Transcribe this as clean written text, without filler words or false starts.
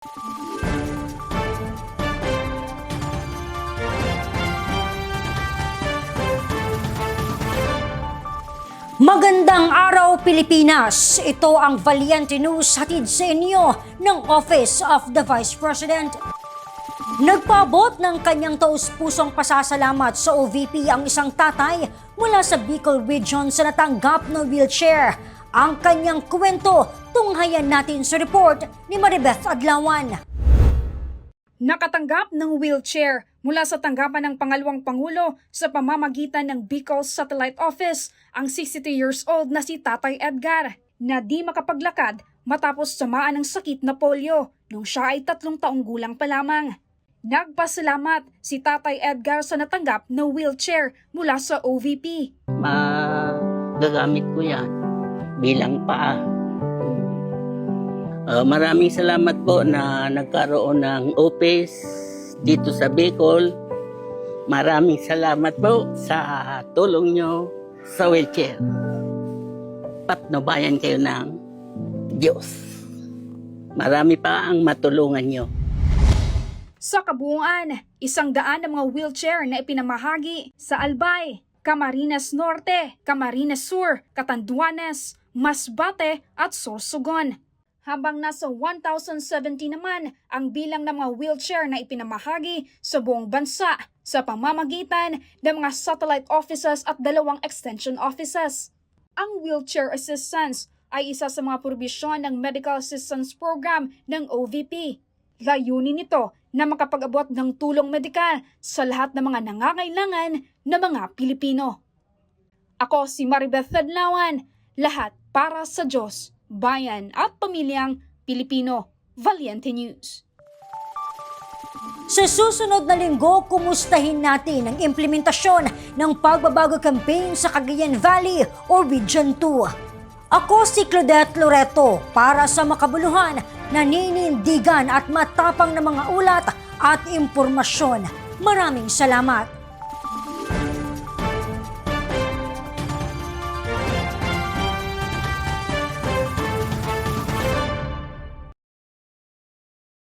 Magandang araw, Pilipinas! Ito ang Valiente News hatid sa inyo ng Office of the Vice President. Nagpaabot ng kanyang taus-pusong pasasalamat sa OVP ang isang tatay mula sa Bicol Region sa natanggap na wheelchair. Ang kanyang kwento, tunghayan natin sa report ni Maribeth Adlawan. Nakatanggap ng wheelchair mula sa tanggapan ng pangalawang Pangulo sa pamamagitan ng Bicol Satellite Office ang 62 years old na si Tatay Edgar na di makapaglakad matapos samaan ng sakit na polio nung siya ay 3 taong gulang pa lamang. Nagpasalamat si Tatay Edgar sa natanggap na wheelchair mula sa OVP. Magagamit ko yan bilang paa. Maraming salamat po na nagkaroon ng office dito sa Bicol. Maraming salamat po sa tulong nyo sa wheelchair. Patnubayan kayo ng Diyos. Marami pa ang matulungan nyo. Sa kabuuan, 100 na mga wheelchair na ipinamahagi sa Albay, Camarines Norte, Camarines Sur, Catanduanes, Masbate at Sorsogon. Habang nasa 1,070 naman ang bilang ng mga wheelchair na ipinamahagi sa buong bansa sa pamamagitan ng mga satellite offices at 2 extension offices. Ang wheelchair assistance ay isa sa mga probisyon ng Medical Assistance Program ng OVP. Layunin nito na makapag-abot ng tulong medikal sa lahat ng mga nangangailangan na mga Pilipino. Ako si Maribeth Adlawan, lahat para sa Diyos, bayan at pamilyang Pilipino. Valiente News. Sa susunod na linggo, kumustahin natin ang implementasyon ng pagbabago campaign sa Cagayan Valley o Region 2. Ako si Claudette Loreto para sa makabuluhan, naninindigan at matapang na mga ulat at impormasyon. Maraming salamat!